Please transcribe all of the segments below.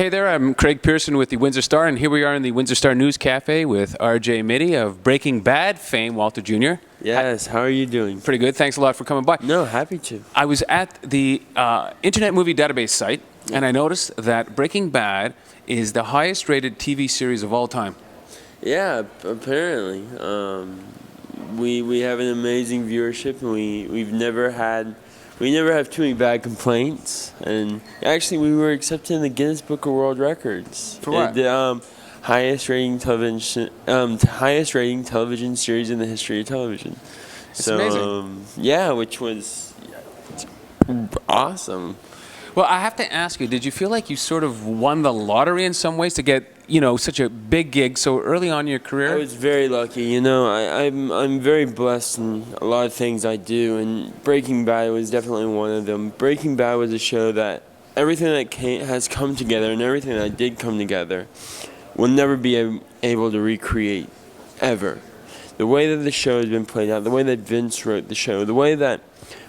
Hey there, I'm Craig Pearson with the Windsor Star, and here we are in the Windsor Star News Cafe with RJ Mitte of Breaking Bad fame, Walter Jr. Yes, how are you doing? Pretty good. Thanks a lot for coming by. No, happy to. I was at the Internet Movie Database site, and I noticed that Breaking Bad is the highest rated TV series of all time. Yeah, apparently. We have an amazing viewership, and we never have too many bad complaints. And actually, we were accepted in the Guinness Book of World Records For what? The highest rating television series in the history of television. It's amazing. Yeah, which was awesome. Well, I have to ask you, did you feel like you sort of won the lottery in some ways to get, such a big gig so early on in your career? I was very lucky. I'm very blessed in a lot of things I do, and Breaking Bad was definitely one of them. Breaking Bad was a show that everything that has come together and everything that did come together will never be able to recreate, ever. The way that the show has been played out, the way that Vince wrote the show, the way that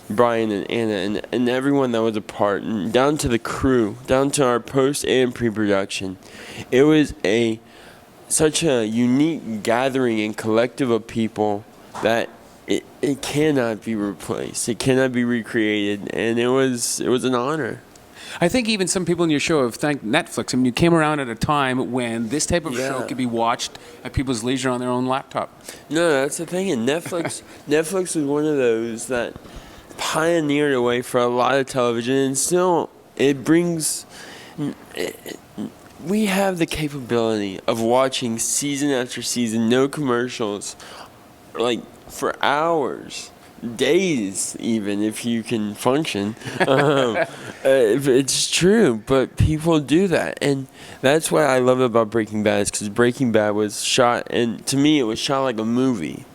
Brian and Anna and everyone that was a part, and down to the crew, down to our post and pre-production, it was such a unique gathering and collective of people that it cannot be replaced. It cannot be recreated, and it was an honor. I think even some people in your show have thanked Netflix. I mean, you came around at a time when this type of show could be watched at people's leisure on their own laptop. No, that's the thing. And Netflix was one of those that pioneered a way for a lot of television, and still we have the capability of watching season after season, no commercials, like for hours, days, even if you can function. It's true, but people do that, and that's what I love about Breaking Bad, is because Breaking Bad was shot, and to me it was shot like a movie.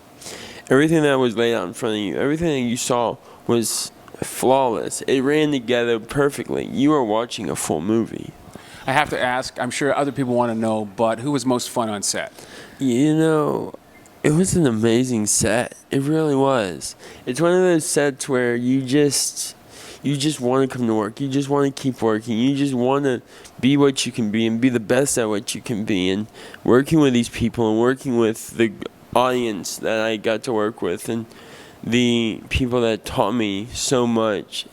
Everything that was laid out in front of you, everything that you saw was flawless. It ran together perfectly. You were watching a full movie. I have to ask, I'm sure other people want to know, but who was most fun on set? It was an amazing set. It really was. It's one of those sets where you just want to come to work. You just want to keep working. You just want to be what you can be and be the best at what you can be. And working with these people and working with the audience that I got to work with and the people that taught me so much,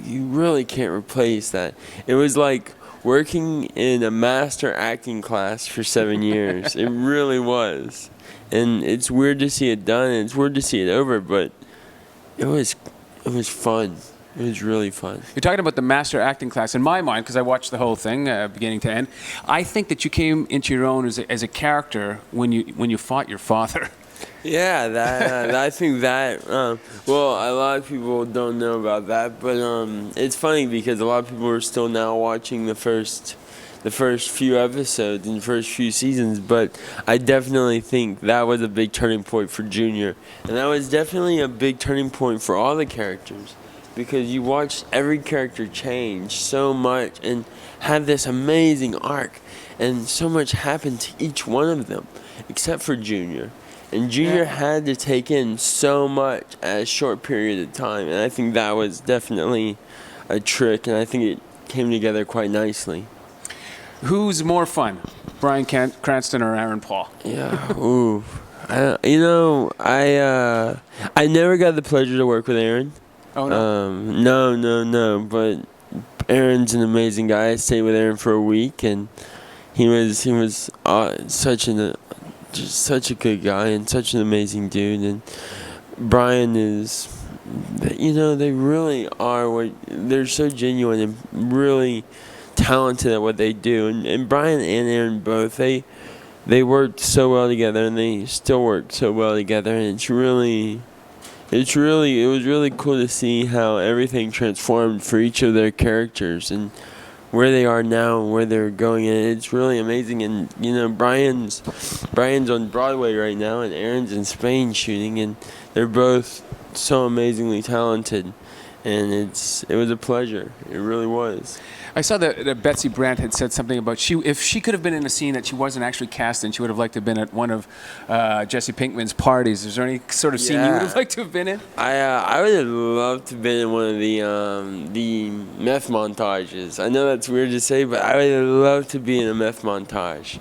you really can't replace that. It was like working in a master acting class for 7 years. It really was. And it's weird to see it done, and it's weird to see it over, but it was fun. It was really fun. You're talking about the master acting class. In my mind, because I watched the whole thing beginning to end, I think that you came into your own as a character when you fought your father. Yeah, I think that. Well, a lot of people don't know about that, but it's funny because a lot of people are still now watching the first few episodes and the first few seasons. But I definitely think that was a big turning point for Junior, and that was definitely a big turning point for all the characters, because you watched every character change so much and have this amazing arc, and so much happened to each one of them, except for Junior. And Junior had to take in so much at a short period of time. And I think that was definitely a trick, and I think it came together quite nicely. Who's more fun, Bryan Cranston or Aaron Paul? Yeah, ooh. I never got the pleasure to work with Aaron. Oh, no? No. But Aaron's an amazing guy. I stayed with Aaron for a week, and he was such a good guy and such an amazing dude. And Bryan is, they really are they're so genuine and really talented at what they do. And Bryan and Aaron both, they worked so well together, and they still work so well together. And it was really cool to see how everything transformed for each of their characters and where they are now and where they're going, and it's really amazing. And Bryan's on Broadway right now, and Aaron's in Spain shooting, and they're both so amazingly talented. and it was a pleasure. It really was. I saw that Betsy Brandt had said something about if she could have been in a scene that she wasn't actually cast in, she would have liked to have been at one of Jesse Pinkman's parties. Is there any sort of scene you would have liked to have been in? I would have loved to have been in one of the meth montages. I know that's weird to say, but I would have loved to be in a meth montage.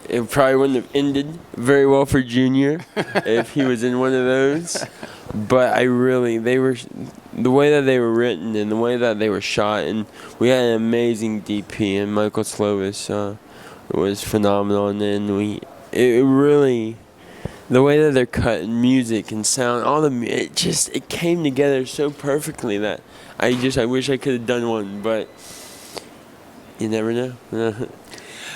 It probably wouldn't have ended very well for Junior if he was in one of those. But the way that they were written and the way that they were shot, and we had an amazing DP, and Michael Slovis was phenomenal. And then it really, the way that they're cut and music and sound, it came together so perfectly that I wish I could have done one, but you never know.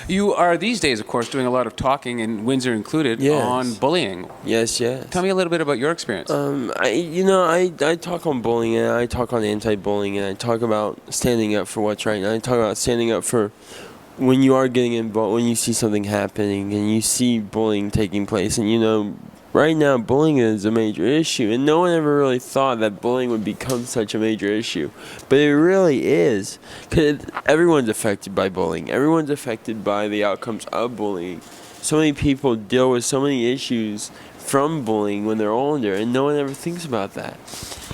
You are these days, of course, doing a lot of talking, and Windsor included, on bullying. Yes. Tell me a little bit about your experience. I talk on bullying, and I talk on anti-bullying, and I talk about standing up for what's right, and I talk about standing up for when you are getting involved, when you see something happening, and you see bullying taking place, and right now bullying is a major issue, and no one ever really thought that bullying would become such a major issue, but it really is, because everyone's affected by bullying. Everyone's affected by the outcomes of bullying. So many people deal with so many issues from bullying when they're older, and no one ever thinks about that.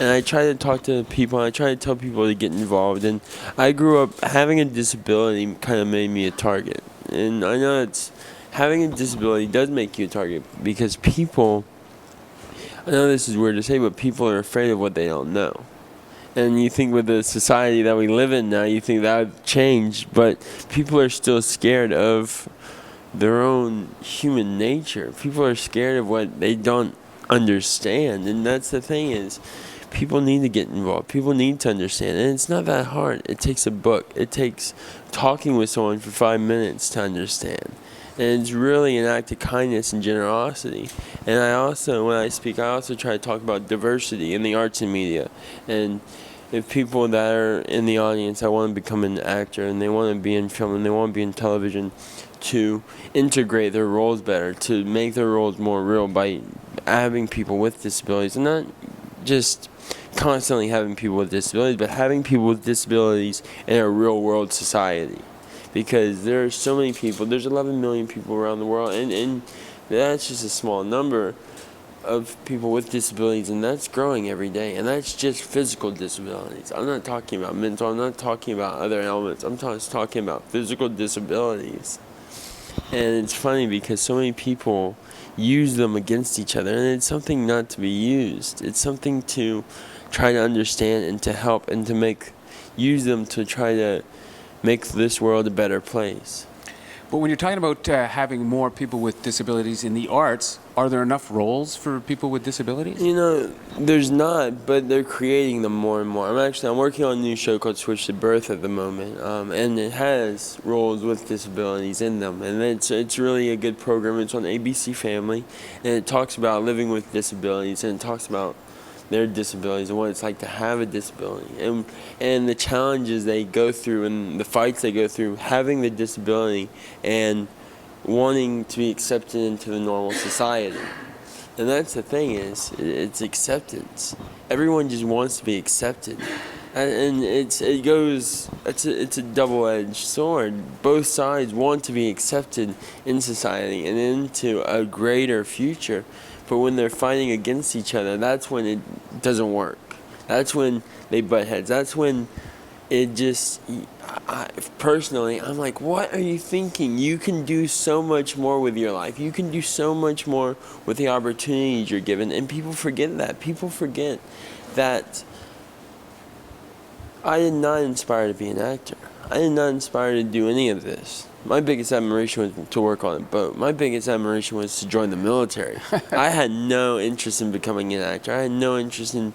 And I try to talk to people, and I try to tell people to get involved, and I grew up having a disability kind of made me a target, and I know having a disability does make you a target because people, I know this is weird to say, but people are afraid of what they don't know. And you think with the society that we live in now, you think that would change, but people are still scared of their own human nature. People are scared of what they don't understand, and that's the thing is, people need to get involved. People need to understand, and it's not that hard. It takes a book. It takes talking with someone for 5 minutes to understand. And it's really an act of kindness and generosity. And when I speak, I also try to talk about diversity in the arts and media. And if people that are in the audience that want to become an actor and they want to be in film and they want to be in television, to integrate their roles better, to make their roles more real by having people with disabilities, and not just constantly having people with disabilities, but having people with disabilities in a real world society. Because there are so many people, there's 11 million people around the world, and that's just a small number of people with disabilities, and that's growing every day, and that's just physical disabilities. I'm not talking about mental, I'm not talking about other elements, I'm just talking about physical disabilities. And it's funny because so many people use them against each other, and it's something not to be used. It's something to try to understand and to help and to use them to try to make this world a better place. But when you're talking about having more people with disabilities in the arts, are there enough roles for people with disabilities? There's not, but they're creating them more and more. I'm working on a new show called Switch to Birth at the moment, and it has roles with disabilities in them, and it's really a good program. It's on ABC Family, and it talks about living with disabilities, and it talks about their disabilities and what it's like to have a disability, and the challenges they go through and the fights they go through having the disability and wanting to be accepted into the normal society. And that's the thing is, it's acceptance. Everyone just wants to be accepted, and it's a double-edged sword. Both sides want to be accepted in society and into a greater future. But when they're fighting against each other, that's when it doesn't work. That's when they butt heads. That's when it just, personally, I'm like, what are you thinking? You can do so much more with your life. You can do so much more with the opportunities you're given. And people forget that. People forget that I did not inspire to be an actor. I did not inspire to do any of this. My biggest admiration was to work on a boat. My biggest admiration was to join the military. I had no interest in becoming an actor. I had no interest in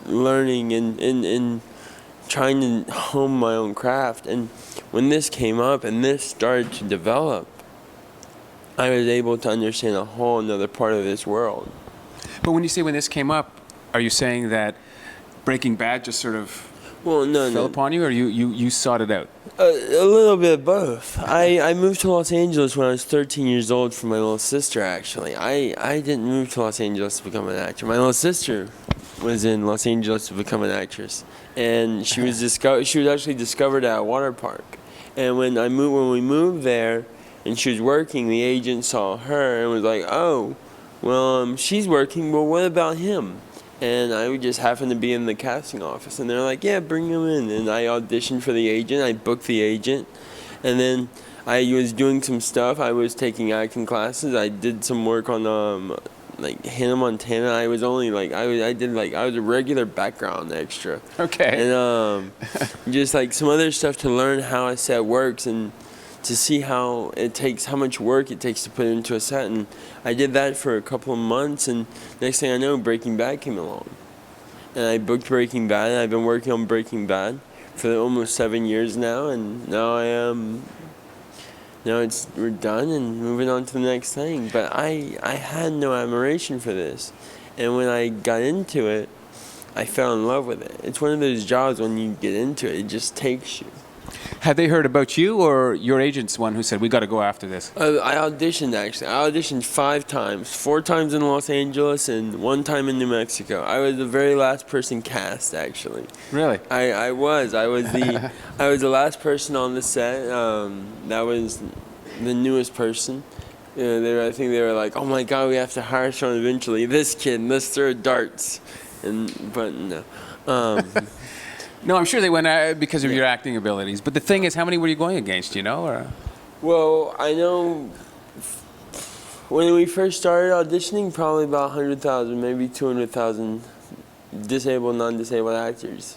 learning and trying to hone my own craft. And when this came up and this started to develop, I was able to understand a whole another part of this world. But when you say when this came up, are you saying that Breaking Bad just sort of fell upon you, or you sought it out? A little bit of both. I moved to Los Angeles when I was 13 years old for my little sister, actually. I didn't move to Los Angeles to become an actor. My little sister was in Los Angeles to become an actress, and she was actually discovered at a water park. And when we moved there, and she was working, the agent saw her and was like, "Oh, well, she's working. Well, what about him?" And I just happened to be in the casting office, and they're like, "Yeah, bring him in." And I auditioned for the agent. I booked the agent, and then I was doing some stuff. I was taking acting classes. I did some work on like Hannah Montana. I was only like I was a regular background extra. Okay. And just like some other stuff to learn how a set works and to see how much work it takes to put into a set. And I did that for a couple of months, and next thing I know, Breaking Bad came along. And I booked Breaking Bad, and I've been working on Breaking Bad for almost 7 years now, and now we're done and moving on to the next thing. But I had no admiration for this. And when I got into it, I fell in love with it. It's one of those jobs when you get into it, it just takes you. Had they heard about you, or your agent's one who said, "We got to go after this"? I auditioned, actually. I auditioned 5 times. 4 times in Los Angeles and 1 time in New Mexico. I was the very last person cast, actually. Really? I was the last person on the set. That was the newest person. I think they were like, "Oh my God, we have to hire someone eventually. This kid, let's throw darts." But no. No, I'm sure they went because of your acting abilities. But the thing is, how many were you going against, you know? Or? Well, I know when we first started auditioning, probably about 100,000, maybe 200,000 disabled, non-disabled actors.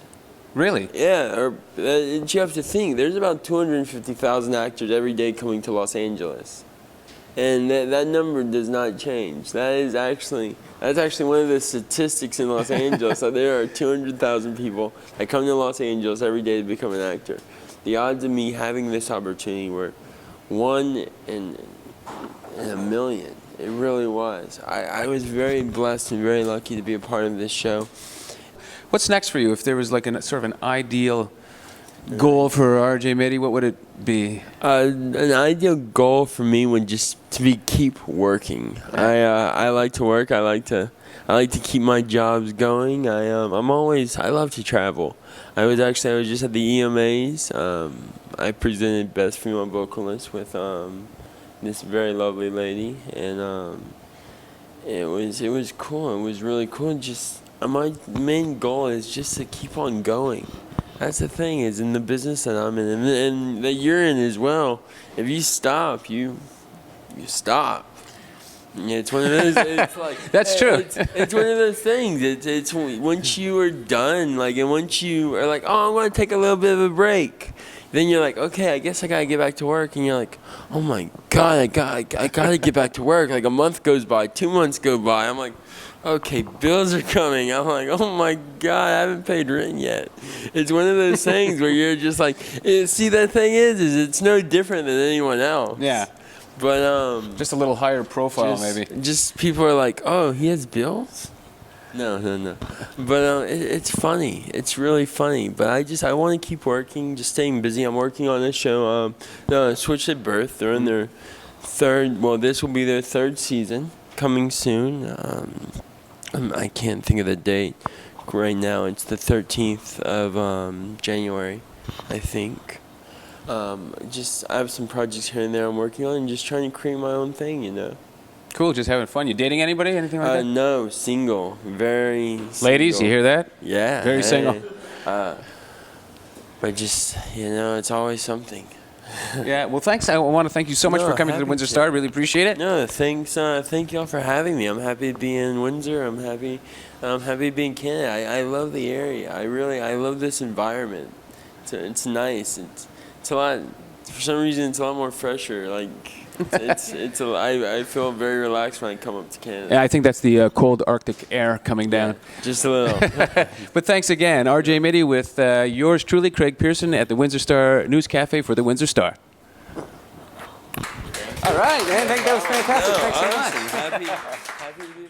Really? Yeah, you have to think, there's about 250,000 actors every day coming to Los Angeles. And that number does not change. That's actually one of the statistics in Los Angeles. So there are 200,000 people that come to Los Angeles every day to become an actor. The odds of me having this opportunity were 1 in a million. It really was. I was very blessed and very lucky to be a part of this show. What's next for you? If there was like sort of an ideal goal for RJ Mitte, what would it be? An ideal goal for me would just to keep working. I like to work. I like to keep my jobs going. I love to travel. I was just at the EMAs. I presented Best Female Vocalist with this very lovely lady, and it was cool. It was really cool. Just my main goal is just to keep on going. That's the thing, is in the business that I'm in and that you're in as well. If you stop, you stop. It's one of those. It's like that's true. It's one of those things. It's once you are done, like, and once you are like, "Oh, I want to take a little bit of a break," then you're like, "Okay, I guess I gotta get back to work." And you're like, "Oh my God, I gotta get back to work." Like a month goes by, 2 months go by. I'm like, "Okay, bills are coming." I'm like, "Oh my God, I haven't paid rent yet." It's one of those things where you're just like, see, the thing is it's no different than anyone else. Yeah. But just a little higher profile, maybe. Just people are like, "Oh, he has bills?" No. But it's funny. It's really funny. But I want to keep working, just staying busy. I'm working on this show. Switched at Birth. They're in their third. Well, this will be their 3rd season, coming soon. I can't think of the date right now. It's the 13th of January, I think. I have some projects here and there I'm working on, and just trying to create my own thing, you know. Cool, just having fun. You dating anybody? Anything like that? No, single. Very single. Ladies, you hear that? Yeah. Very single. But just, it's always something. Yeah, well, thanks. I want to thank you so much for coming to the Windsor Star. Really appreciate it. No, thanks. Thank y'all for having me. I'm happy to be in Windsor. I'm happy to be in Canada. I love the area. I love this environment. It's nice. It's a lot. For some reason, it's a lot more fresher. Like I feel very relaxed when I come up to Canada. Yeah, I think that's the cold Arctic air coming down. Yeah, just a little. But thanks again, RJ Mitte, with yours truly, Craig Pearson, at the Windsor Star News Cafe for the Windsor Star. All right, man. I think that was fantastic. Thanks so much. Happy to be